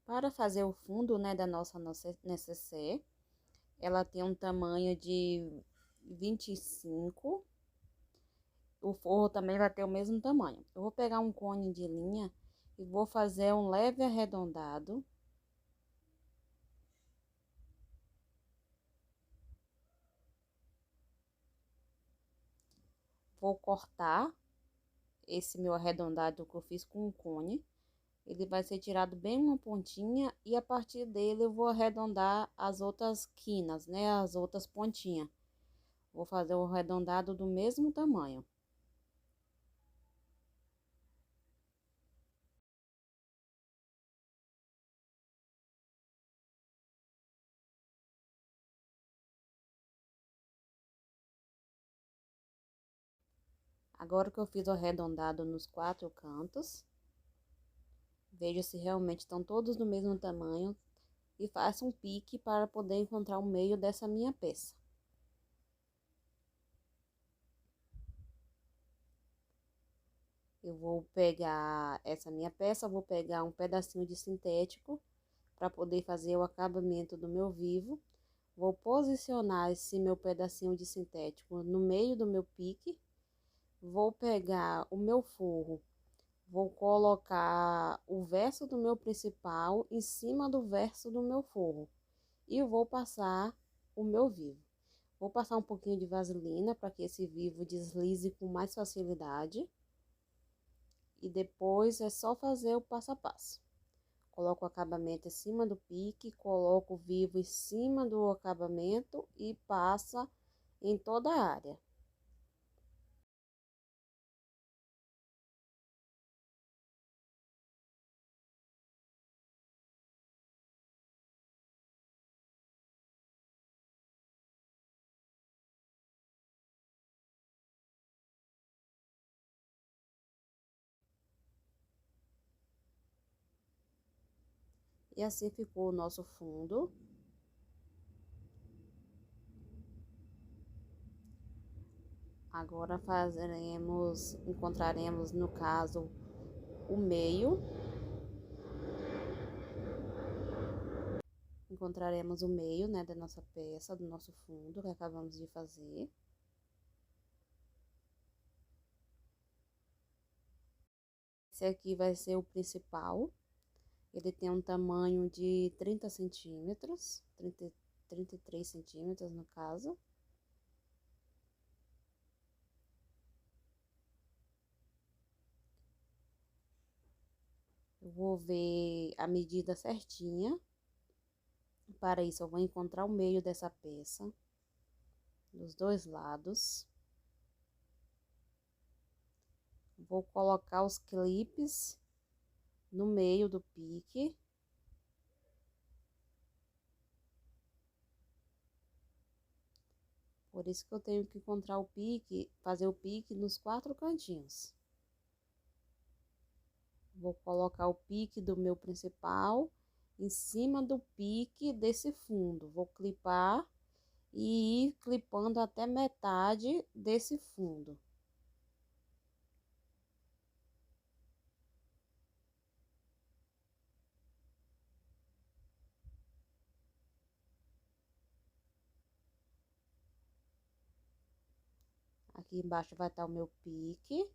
Para fazer o fundo, né, da nossa necessaire, ela tem um tamanho de 25. O forro também vai ter o mesmo tamanho. Eu vou pegar um cone de linha e vou fazer um leve arredondado. Vou cortar esse meu arredondado que eu fiz com o cone. Ele vai ser tirado bem uma pontinha e a partir dele eu vou arredondar as outras quinas, né? As outras pontinhas. Vou fazer o arredondado do mesmo tamanho. Agora que eu fiz o arredondado nos 4 cantos, veja se realmente estão todos do mesmo tamanho e faça um pique para poder encontrar o meio dessa minha peça. Eu vou pegar essa minha peça, vou pegar um pedacinho de sintético para poder fazer o acabamento do meu vivo. Vou posicionar esse meu pedacinho de sintético no meio do meu pique. Vou pegar o meu forro, vou colocar o verso do meu principal em cima do verso do meu forro. E eu vou passar o meu vivo. Vou passar um pouquinho de vaselina para que esse vivo deslize com mais facilidade. E depois é só fazer o passo a passo. Coloco o acabamento em cima do pique, coloco o vivo em cima do acabamento e passa em toda a área. E assim ficou o nosso fundo. Agora encontraremos no caso o meio. Encontraremos o meio, né, da nossa peça, do nosso fundo que acabamos de fazer. Esse aqui vai ser o principal. Ele tem um tamanho de 30 centímetros, 33 centímetros no caso. Eu vou ver a medida certinha. Para isso, eu vou encontrar o meio dessa peça, dos dois lados. Vou colocar os clipes no meio do pique. Por isso que eu tenho que encontrar o pique, fazer o pique nos 4 cantinhos. Vou colocar o pique do meu principal em cima do pique desse fundo. Vou clipar e ir clipando até metade desse fundo. Aqui embaixo vai estar o meu pique.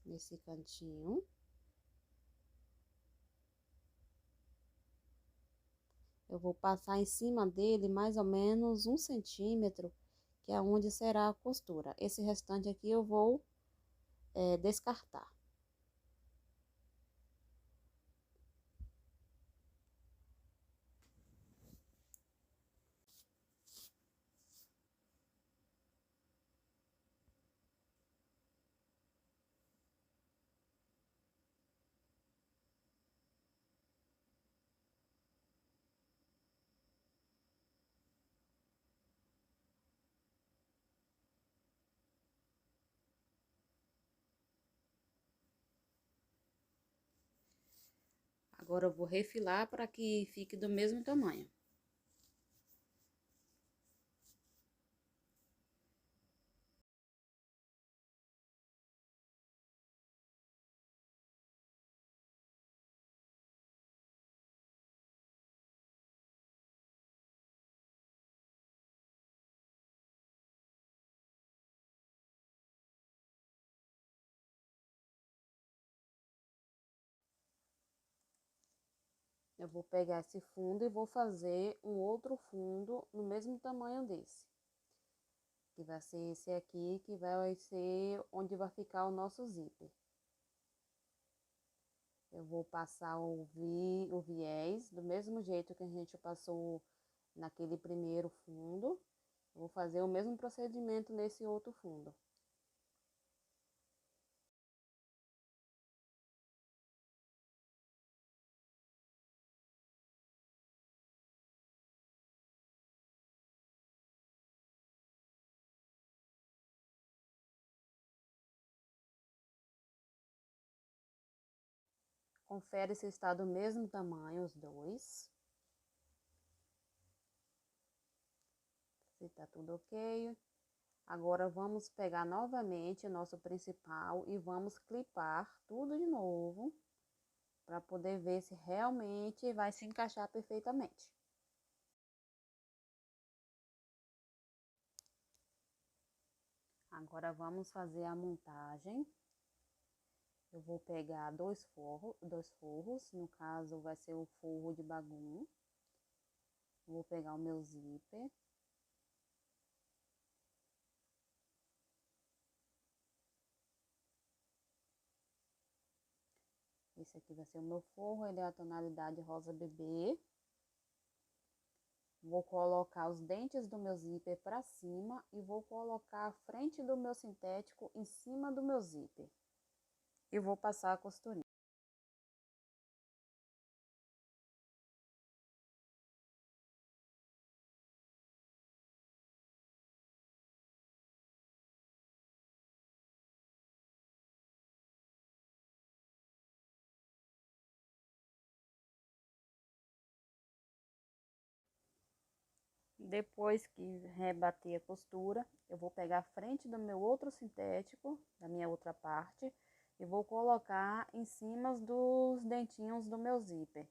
Nesse cantinho. Eu vou passar em cima dele mais ou menos 1 centímetro, que é onde será a costura. Esse restante aqui eu vou descartar. Agora eu vou refilar para que fique do mesmo tamanho. Eu vou pegar esse fundo e vou fazer um outro fundo no mesmo tamanho desse. Que vai ser esse aqui, que vai ser onde vai ficar o nosso zíper. Eu vou passar o viés, do mesmo jeito que a gente passou naquele primeiro fundo. Eu vou fazer o mesmo procedimento nesse outro fundo. Confere se está do mesmo tamanho os dois. Se tá tudo ok. Agora vamos pegar novamente o nosso principal e vamos clipar tudo de novo para poder ver se realmente vai se encaixar perfeitamente. Agora vamos fazer a montagem. Eu vou pegar dois forros, no caso vai ser o forro de bagum. Vou pegar o meu zíper. Esse aqui vai ser o meu forro, ele é a tonalidade rosa bebê. Vou colocar os dentes do meu zíper para cima e vou colocar a frente do meu sintético em cima do meu zíper. E vou passar a costurinha. Depois que rebater a costura, eu vou pegar a frente do meu outro sintético, da minha outra parte, e vou colocar em cima dos dentinhos do meu zíper.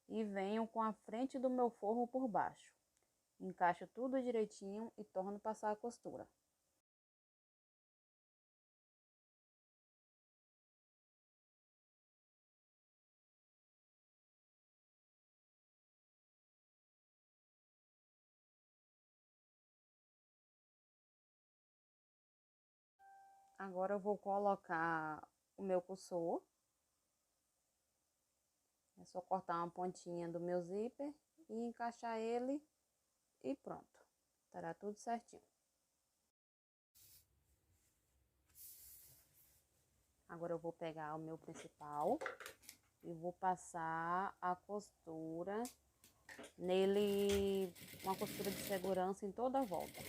E venho com a frente do meu forro por baixo. Encaixo tudo direitinho e torno passar a costura. Agora eu vou colocar o meu cursor. É só cortar uma pontinha do meu zíper e encaixar ele e pronto. Estará tudo certinho. Agora eu vou pegar o meu principal e vou passar a costura nele, uma costura de segurança em toda a volta.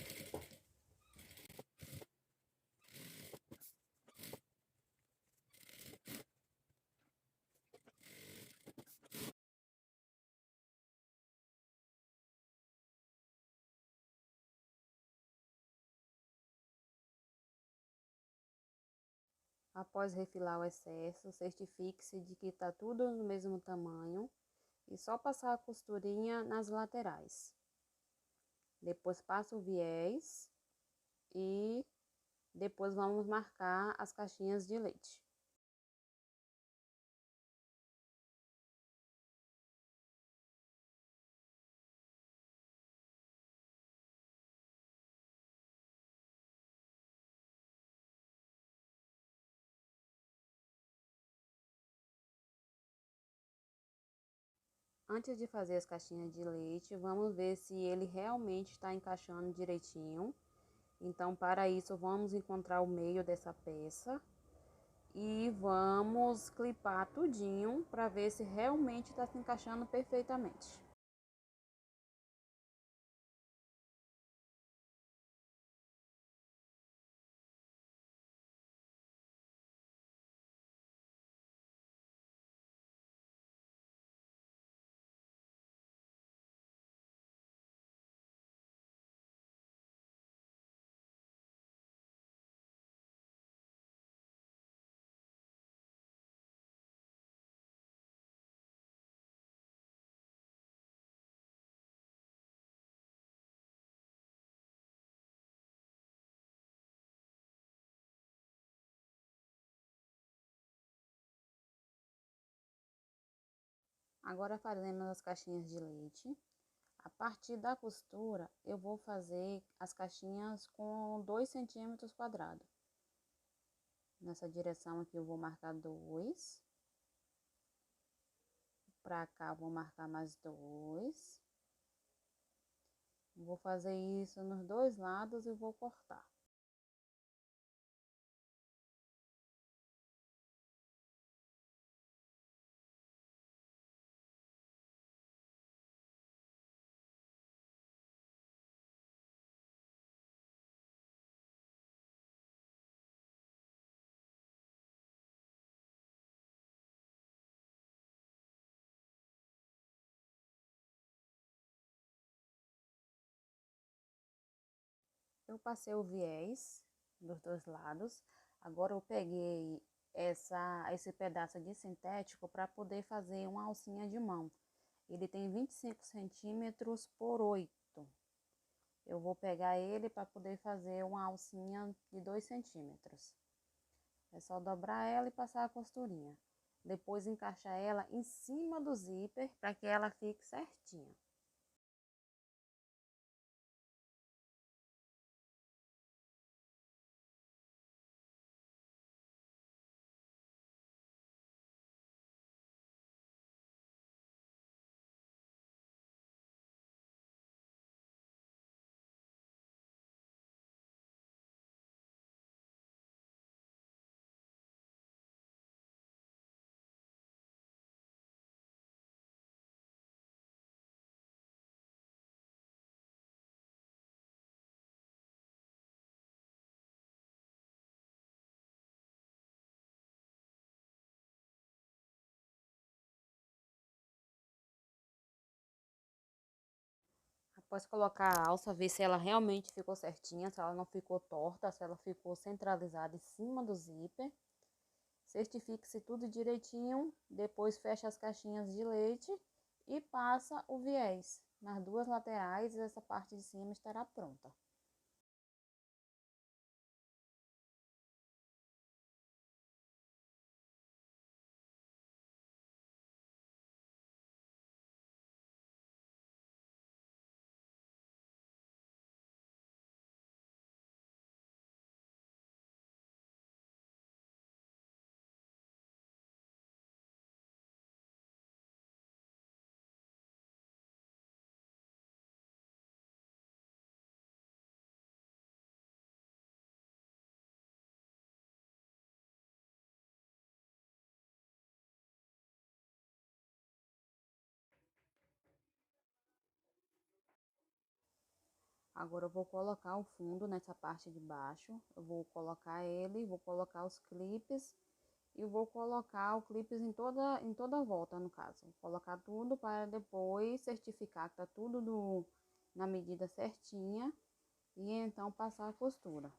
Após refilar o excesso, certifique-se de que está tudo no mesmo tamanho e só passar a costurinha nas laterais. Depois passa o viés e depois vamos marcar as caixinhas de leite. Antes de fazer as caixinhas de leite, vamos ver se ele realmente está encaixando direitinho. Então, para isso, vamos encontrar o meio dessa peça e vamos clipar tudinho para ver se realmente está se encaixando perfeitamente. Agora faremos as caixinhas de leite. A partir da costura, eu vou fazer as caixinhas com 2 centímetros quadrados. Nessa direção aqui eu vou marcar 2. Pra cá vou marcar mais 2. Vou fazer isso nos 2 lados e vou cortar. Eu passei o viés dos 2 lados. Agora eu peguei esse pedaço de sintético para poder fazer uma alcinha de mão. Ele tem 25 centímetros por 8. Eu vou pegar ele para poder fazer uma alcinha de 2 centímetros. É só dobrar ela e passar a costurinha. Depois encaixar ela em cima do zíper para que ela fique certinha. Após colocar a alça, ver se ela realmente ficou certinha, se ela não ficou torta, se ela ficou centralizada em cima do zíper. Certifique-se tudo direitinho, depois fecha as caixinhas de leite e passa o viés nas 2 laterais e essa parte de cima estará pronta. Agora eu vou colocar o fundo nessa parte de baixo, eu vou colocar ele, vou colocar os clipes e vou colocar o clipes em toda a volta, no caso. Vou colocar tudo para depois certificar que tá tudo na medida certinha e então passar a costura.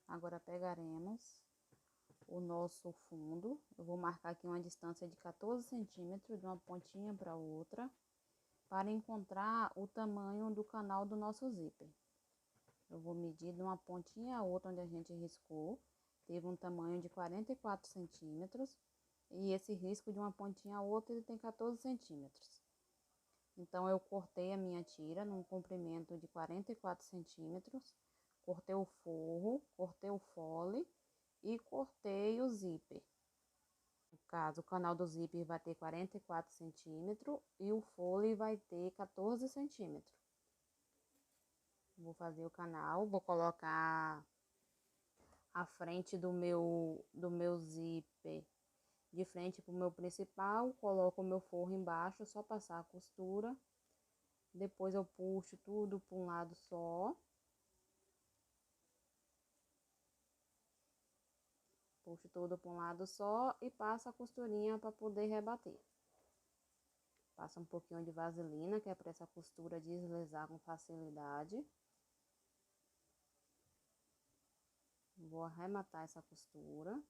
Agora pegaremos o nosso fundo, eu vou marcar aqui uma distância de 14 centímetros de uma pontinha para outra, para encontrar o tamanho do canal do nosso zíper. Eu vou medir de uma pontinha a outra onde a gente riscou, teve um tamanho de 44 centímetros, e esse risco de uma pontinha a outra ele tem 14 centímetros. Então, eu cortei a minha tira num comprimento de 44 centímetros, cortei o forro, cortei o fole e cortei o zíper. caso, o canal do zíper vai ter 44 centímetros e o fole vai ter 14 centímetros. Vou fazer o canal, vou colocar a frente do meu zíper de frente pro meu principal, coloco o meu forro embaixo, só passar a costura. Depois eu puxo tudo para um lado só. Puxo tudo para um lado só e passo a costurinha para poder rebater. Passa um pouquinho de vaselina, que é para essa costura deslizar com facilidade. Vou arrematar essa costura.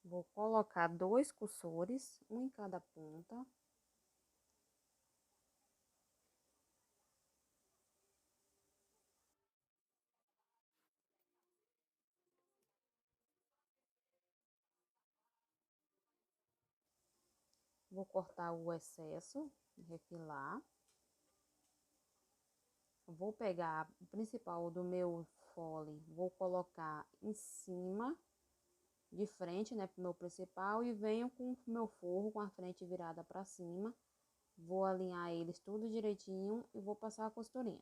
Vou colocar 2 cursores, um em cada ponta. Vou cortar o excesso, refilar. Vou pegar o principal do meu fole, vou colocar em cima, de frente, né, pro meu principal, e venho com o meu forro com a frente virada para cima. Vou alinhar eles tudo direitinho e vou passar a costurinha.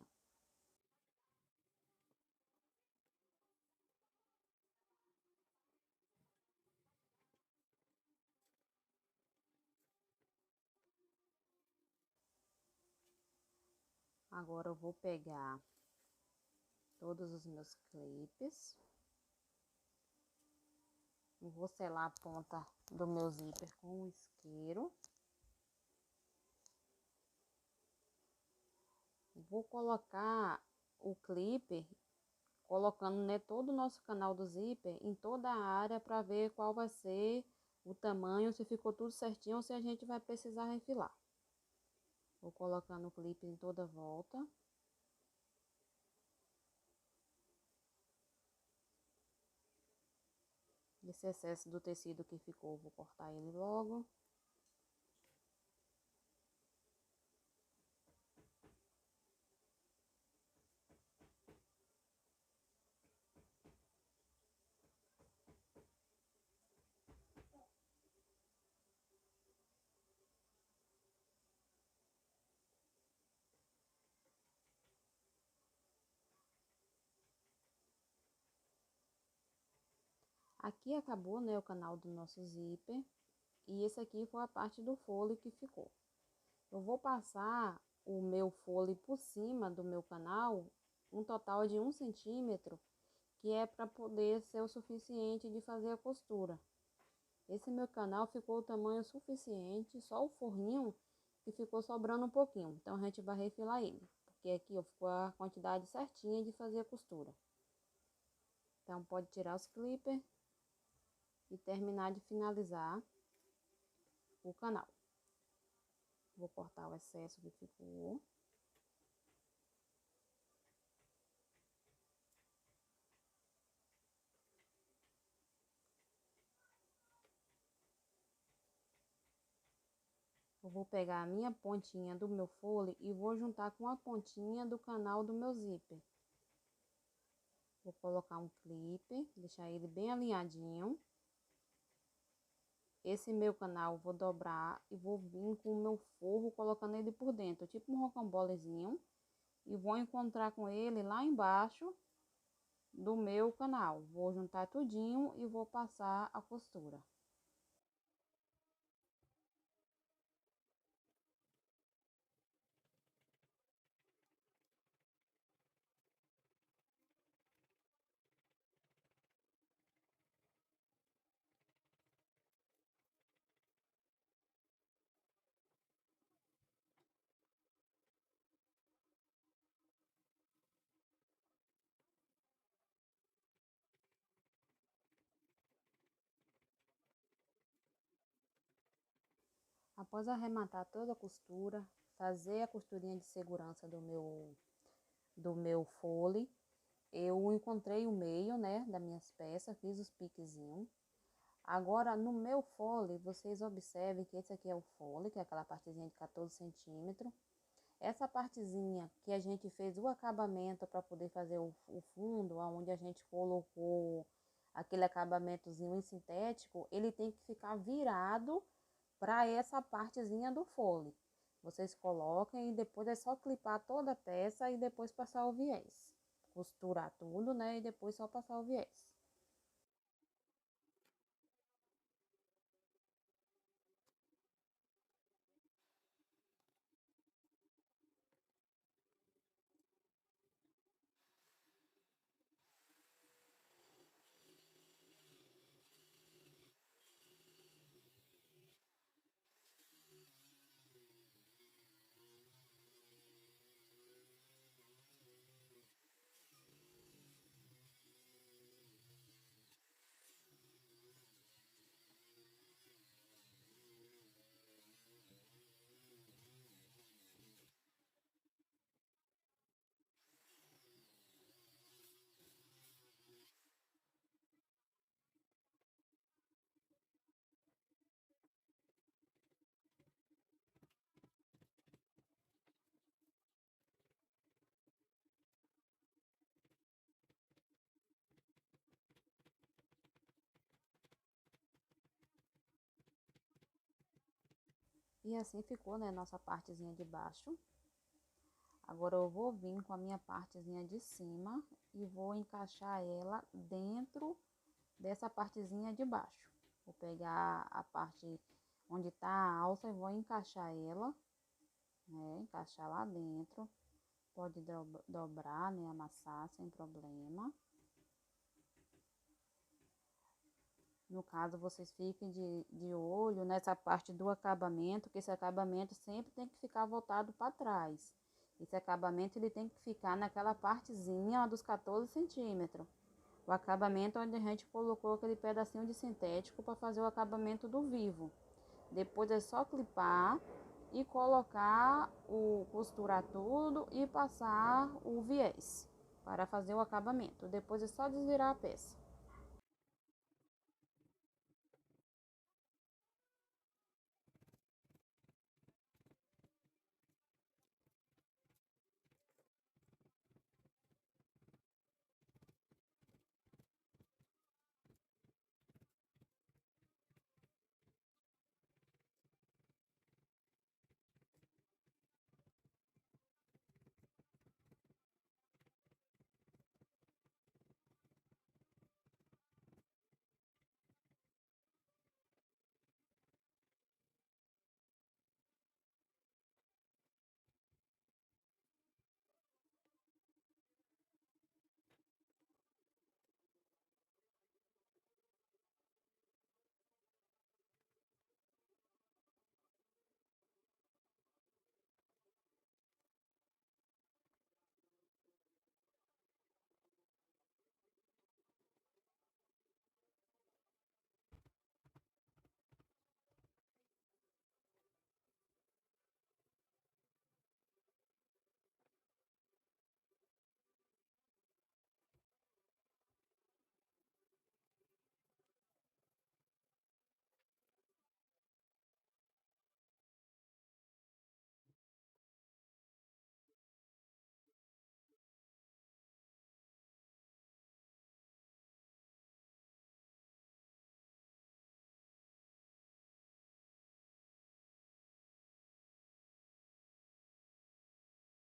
Agora eu vou pegar todos os meus clipes. Vou selar a ponta do meu zíper com o isqueiro. Vou colocar o clipe, colocando, né, todo o nosso canal do zíper em toda a área para ver qual vai ser o tamanho, se ficou tudo certinho ou se a gente vai precisar refilar. Vou colocando o clipe em toda a volta. Esse excesso do tecido que ficou, vou cortar ele logo. Aqui acabou, né, o canal do nosso zíper. E esse aqui foi a parte do fole que ficou. Eu vou passar o meu fole por cima do meu canal, um total de 1 centímetro, que é para poder ser o suficiente de fazer a costura. Esse meu canal ficou o tamanho suficiente, só o forrinho que ficou sobrando um pouquinho. Então a gente vai refilar ele, porque aqui ó, ficou a quantidade certinha de fazer a costura. Então pode tirar os clippers e terminar de finalizar o canal. Vou cortar o excesso que ficou. Eu vou pegar a minha pontinha do meu fole e vou juntar com a pontinha do canal do meu zíper. Vou colocar um clipe, deixar ele bem alinhadinho. Esse meu canal vou dobrar e vou vir com o meu forro colocando ele por dentro, tipo um rocambolezinho. E vou encontrar com ele lá embaixo do meu canal. Vou juntar tudinho e vou passar a costura. Após arrematar toda a costura, fazer a costurinha de segurança do meu fole, eu encontrei o meio, né, das minhas peças, fiz os piquezinhos. Agora, no meu fole, vocês observem que esse aqui é o fole, que é aquela partezinha de 14 centímetros. Essa partezinha que a gente fez o acabamento para poder fazer o fundo, onde a gente colocou aquele acabamentozinho em sintético, ele tem que ficar virado para essa partezinha do fole. Vocês colocam e depois é só clipar toda a peça e depois passar o viés. Costurar tudo, né? E depois só passar o viés. E assim ficou, né, nossa partezinha de baixo. Agora eu vou vir com a minha partezinha de cima e vou encaixar ela dentro dessa partezinha de baixo. Vou pegar a parte onde tá a alça e vou encaixar ela, né, encaixar lá dentro. Pode dobrar, né, amassar sem problema. No caso, vocês fiquem de olho nessa parte do acabamento, que esse acabamento sempre tem que ficar voltado para trás. Esse acabamento ele tem que ficar naquela partezinha dos 14 centímetros. O acabamento onde a gente colocou aquele pedacinho de sintético para fazer o acabamento do vivo. Depois é só clipar e colocar costurar tudo e passar o viés para fazer o acabamento. Depois é só desvirar a peça.